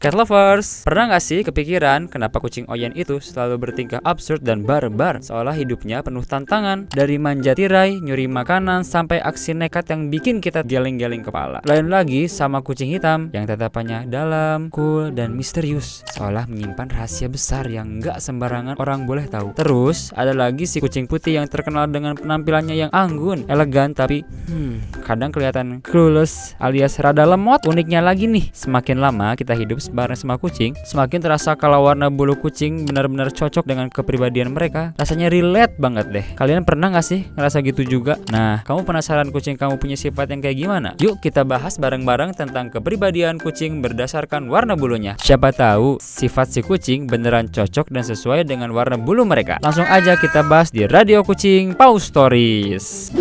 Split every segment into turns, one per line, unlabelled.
Cat lovers, pernah gak sih kepikiran kenapa kucing Oyen itu selalu bertingkah absurd dan barbar, seolah hidupnya penuh tantangan, dari manja tirai, nyuri makanan, sampai aksi nekat yang bikin kita geleng-geleng kepala. Lain lagi sama kucing hitam yang tatapannya dalam, cool, dan misterius, seolah menyimpan rahasia besar yang gak sembarangan orang boleh tahu. Terus ada lagi si kucing putih yang terkenal dengan penampilannya yang anggun, elegan, tapi kadang kelihatan clueless alias rada lemot. Uniknya lagi nih, semakin lama kita hidup bareng sama kucing, semakin terasa kalau warna bulu kucing benar-benar cocok dengan kepribadian mereka. Rasanya relate banget deh. Kalian pernah gak sih ngerasa gitu juga? Nah, kamu penasaran kucing kamu punya sifat yang kayak gimana? Yuk kita bahas bareng-bareng tentang kepribadian kucing berdasarkan warna bulunya. Siapa tahu sifat si kucing beneran cocok dan sesuai dengan warna bulu mereka. Langsung aja kita bahas di Radio Kucing Paw Stories.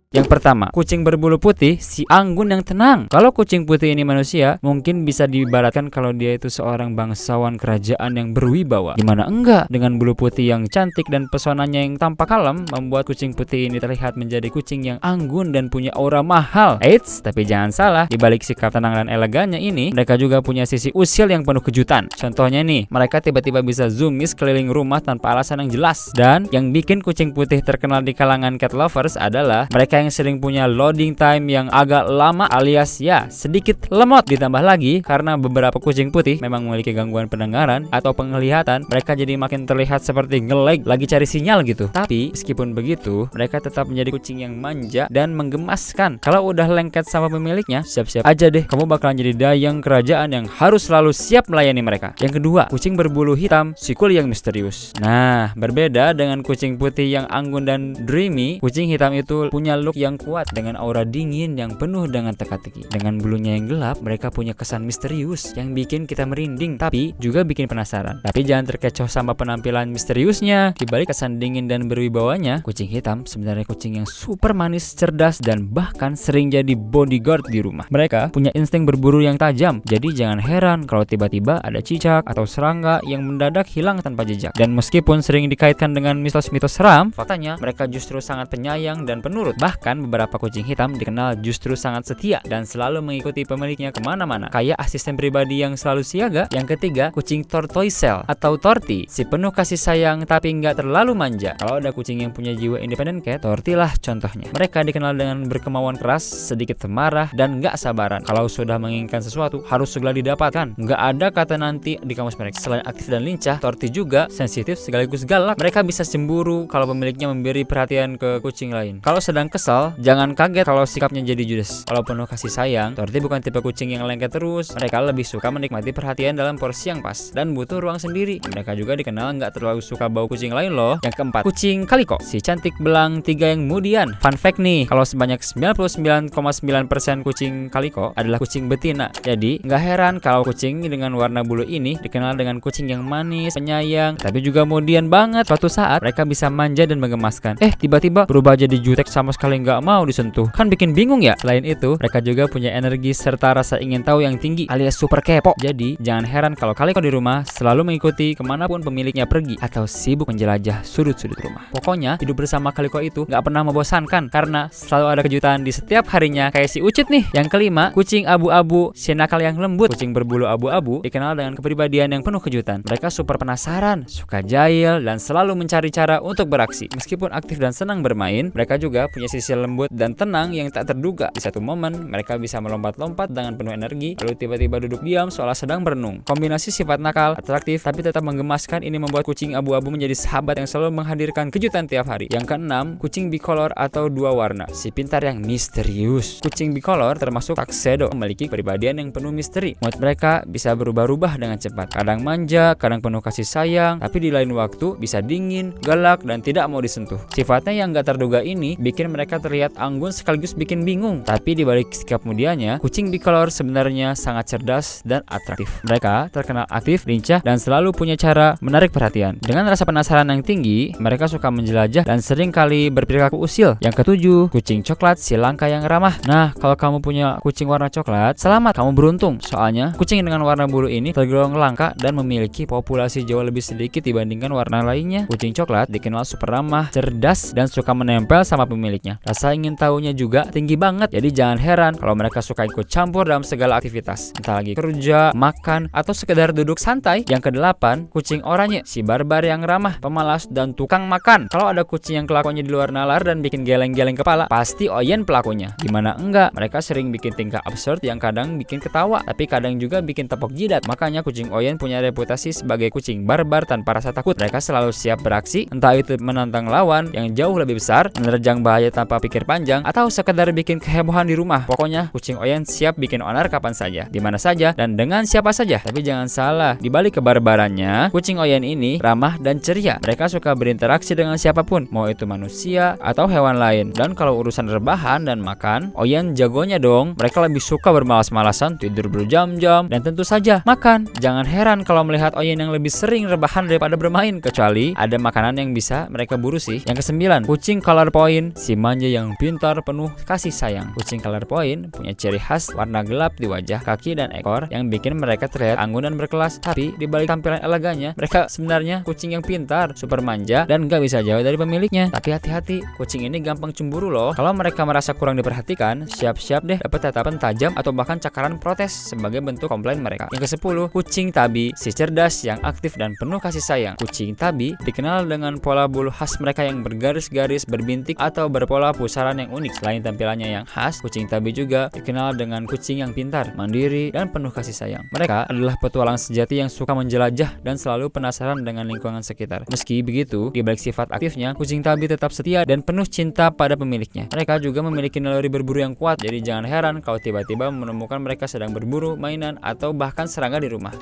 Yang pertama, kucing berbulu putih, si anggun yang tenang. Kalau kucing putih ini manusia, mungkin bisa diibaratkan kalau dia itu seorang bangsawan kerajaan yang berwibawa. Gimana enggak? Dengan bulu putih yang cantik dan pesonanya yang tampak kalem, membuat kucing putih ini terlihat menjadi kucing yang anggun dan punya aura mahal. Eits, tapi jangan salah, di balik sikap tenang dan elegannya ini, mereka juga punya sisi usil yang penuh kejutan. Contohnya nih, mereka tiba-tiba bisa zoomies keliling rumah tanpa alasan yang jelas. Dan yang bikin kucing putih terkenal di kalangan cat lovers adalah mereka yang sering punya loading time yang agak lama alias ya sedikit lemot. Ditambah lagi karena beberapa kucing putih memang memiliki gangguan pendengaran atau penglihatan, mereka jadi makin terlihat seperti nge-lag lagi cari sinyal gitu. Tapi meskipun begitu, mereka tetap menjadi kucing yang manja dan menggemaskan. Kalau udah lengket sama pemiliknya, siap-siap aja deh kamu bakalan jadi dayang kerajaan yang harus selalu siap melayani mereka. Yang kedua, kucing berbulu hitam, si cool yang misterius. Nah, berbeda dengan kucing putih yang anggun dan dreamy, kucing hitam itu punya look yang kuat dengan aura dingin yang penuh dengan teka-teki. Dengan bulunya yang gelap, mereka punya kesan misterius yang bikin kita merinding, tapi juga bikin penasaran. Tapi jangan terkecoh sama penampilan misteriusnya. Di balik kesan dingin dan berwibawanya, kucing hitam sebenarnya kucing yang super manis, cerdas, dan bahkan sering jadi bodyguard di rumah. Mereka punya insting berburu yang tajam, jadi jangan heran kalau tiba-tiba ada cicak atau serangga yang mendadak hilang tanpa jejak. Dan meskipun sering dikaitkan dengan mitos-mitos seram, faktanya mereka justru sangat penyayang dan penurut. Bahkan beberapa kucing hitam dikenal justru sangat setia dan selalu mengikuti pemiliknya kemana-mana, kayak asisten pribadi yang selalu siaga. Yang ketiga, kucing tortoisel atau torti, si penuh kasih sayang tapi nggak terlalu manja. Kalau ada kucing yang punya jiwa independen kayak torti lah contohnya. Mereka dikenal dengan berkemauan keras, sedikit pemarah, dan nggak sabaran. Kalau sudah menginginkan sesuatu, harus segera didapatkan. Nggak ada kata nanti di kamus mereka. Selain aktif dan lincah, torti juga sensitif sekaligus galak. Mereka bisa cemburu kalau pemiliknya memberi perhatian ke kucing lain. Kalau sedang kesal, jangan kaget kalau sikapnya jadi judes. Kalau penuh kasih sayang, torti bukan tipe kucing yang lengket terus. Mereka lebih suka menikmati perhatian dalam porsi yang pas dan butuh ruang sendiri. Mereka juga dikenal nggak terlalu suka bau kucing lain loh. Yang keempat, kucing kaliko, si cantik belang tiga yang kemudian. Fun fact nih, kalau sebanyak 99,9% kucing kaliko adalah kucing betina. Jadi nggak heran kalau kucing dengan warna bulu ini dikenal dengan kucing yang manis, penyayang, tapi juga kemudian banget. Suatu saat mereka bisa manja dan menggemaskan. Tiba-tiba berubah jadi jutek sama sekali nggak mau disentuh. Kan bikin bingung ya? Selain itu, mereka juga punya energi serta rasa ingin tahu yang tinggi alias super kepo. Jadi, jangan heran kalau kaliko di rumah selalu mengikuti kemanapun pemiliknya pergi atau sibuk menjelajah sudut-sudut rumah. Pokoknya, hidup bersama kaliko itu nggak pernah membosankan karena selalu ada kejutan di setiap harinya kayak si Ucit nih. Yang kelima, kucing abu-abu, si nakal yang lembut. Kucing berbulu abu-abu dikenal dengan kepribadian yang penuh kejutan. Mereka super penasaran, suka jahil, dan selalu mencari cara untuk beraksi. Meskipun aktif dan senang bermain, mereka juga punya sisi lembut dan tenang yang tak terduga. Di satu momen, mereka bisa melompat-lompat dengan penuh energi, lalu tiba-tiba duduk diam seolah sedang berenung. Kombinasi sifat nakal, atraktif, tapi tetap menggemaskan ini membuat kucing abu-abu menjadi sahabat yang selalu menghadirkan kejutan tiap hari. Yang keenam, kucing bicolor atau dua warna, si pintar yang misterius. Kucing bicolor termasuk tuxedo, memiliki kepribadian yang penuh misteri. Mood mereka bisa berubah-ubah dengan cepat. Kadang manja, kadang penuh kasih sayang, tapi di lain waktu bisa dingin, galak, dan tidak mau disentuh. Sifatnya yang gak terduga ini bikin mereka terlihat anggun sekaligus bikin bingung. Tapi di balik sikap mudianya, kucing bicolor sebenarnya sangat cerdas dan atraktif. Mereka terkenal aktif, lincah, dan selalu punya cara menarik perhatian. Dengan rasa penasaran yang tinggi, mereka suka menjelajah dan sering kali berperilaku usil. Yang ketujuh, kucing coklat, si langka yang ramah. Nah, kalau kamu punya kucing warna coklat, selamat, kamu beruntung. Soalnya, kucing dengan warna bulu ini tergolong langka dan memiliki populasi jauh lebih sedikit dibandingkan warna lainnya. Kucing coklat dikenal super ramah, cerdas, dan suka menempel sama pemiliknya. Rasa ingin tahunya juga tinggi banget. Jadi jangan heran kalau mereka suka ikut campur dalam segala aktivitas, entah lagi kerja, makan, atau sekedar duduk santai. Yang kedelapan, kucing oranye, si barbar yang ramah, pemalas, dan tukang makan. Kalau ada kucing yang kelakuannya di luar nalar dan bikin geleng-geleng kepala, pasti Oyen pelakunya. Gimana enggak, mereka sering bikin tingkah absurd yang kadang bikin ketawa, tapi kadang juga bikin tepok jidat. Makanya kucing Oyen punya reputasi sebagai kucing barbar tanpa rasa takut. Mereka selalu siap beraksi, entah itu menantang lawan yang jauh lebih besar, menerjang bahaya tanpa pikir panjang, atau sekedar bikin kehebohan di rumah. Pokoknya kucing Oyen siap bikin onar kapan saja, di mana saja, dan dengan siapa saja. Tapi jangan salah, di balik kebarbarannya, kucing Oyen ini ramah dan ceria. Mereka suka berinteraksi dengan siapapun, mau itu manusia atau hewan lain. Dan kalau urusan rebahan dan makan, Oyen jagonya dong. Mereka lebih suka bermalas-malasan, tidur berjam-jam, dan tentu saja makan. Jangan heran kalau melihat Oyen yang lebih sering rebahan daripada bermain, kecuali ada makanan yang bisa mereka buru sih. Yang kesembilan, kucing color point, si manja yang pintar, penuh kasih sayang. Kucing color point punya ciri khas warna gelap di wajah, kaki, dan ekor yang bikin mereka terlihat anggun dan berkelas. Tapi di balik tampilan elegannya, mereka sebenarnya kucing yang pintar, super manja, dan gak bisa jauh dari pemiliknya. Tapi hati-hati, kucing ini gampang cemburu loh. Kalau mereka merasa kurang diperhatikan, siap-siap deh dapat tatapan tajam atau bahkan cakaran protes sebagai bentuk komplain mereka. Yang ke-10, kucing tabi, si cerdas yang aktif dan penuh kasih sayang. Kucing tabi dikenal dengan pola bulu khas mereka yang bergaris-garis, berbintik, atau berpola pusaran yang unik. Selain tampilannya yang khas, kucing tabi juga dikenal dengan kucing yang pintar, mandiri, dan penuh kasih sayang. Mereka adalah petualang sejati yang suka menjelajah dan selalu penasaran dengan lingkungan sekitar. Meski begitu, di balik sifat aktifnya, kucing tabi tetap setia dan penuh cinta pada pemiliknya. Mereka juga memiliki naluri berburu yang kuat, jadi jangan heran kalau tiba-tiba menemukan mereka sedang berburu mainan atau bahkan serangga di rumah.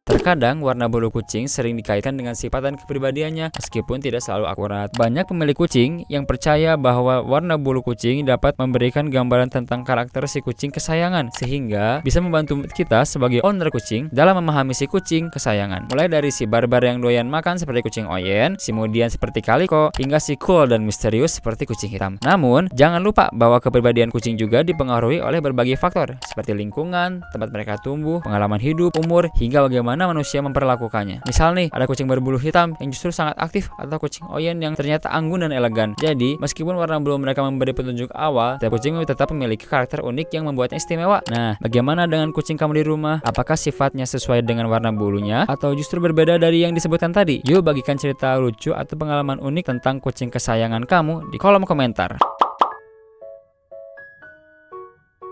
Terkadang warna bulu kucing sering dikaitkan dengan sifat dan kepribadiannya, meskipun tidak selalu akurat. Banyak pemilik kucing yang percaya bahwa warna bulu kucing dapat memberikan gambaran tentang karakter si kucing kesayangan, sehingga bisa membantu kita sebagai owner kucing dalam memahami si kucing kesayangan. Mulai dari si barbar yang doyan makan seperti kucing Oyen, si mudian seperti Kaliko, hingga si cool dan misterius seperti kucing hitam. Namun, jangan lupa bahwa kepribadian kucing juga dipengaruhi oleh berbagai faktor, seperti lingkungan, tempat mereka tumbuh, pengalaman hidup, umur, hingga bagaimana manusia memperlakukannya. Misal nih, ada kucing berbulu hitam yang justru sangat aktif, atau kucing Oyen yang ternyata anggun dan elegan. Jadi, meskipun warna bulu mereka memberi petunjuk awal, setiap kucing tetap memiliki karakter unik yang membuatnya istimewa. Nah, bagaimana dengan kucing kamu di rumah? Apakah sifatnya sesuai dengan warna bulunya, atau justru berbeda dari yang disebutkan tadi? Yuk bagikan cerita lucu atau pengalaman unik tentang kucing kesayangan kamu di kolom komentar.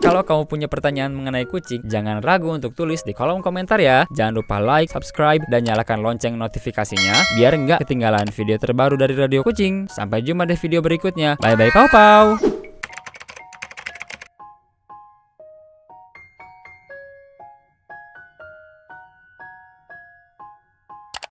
Kalau kamu punya pertanyaan mengenai kucing, jangan ragu untuk tulis di kolom komentar ya. Jangan lupa like, subscribe, dan nyalakan lonceng notifikasinya biar nggak ketinggalan video terbaru dari Radio Kucing. Sampai jumpa di video berikutnya. Bye-bye, pau-pau!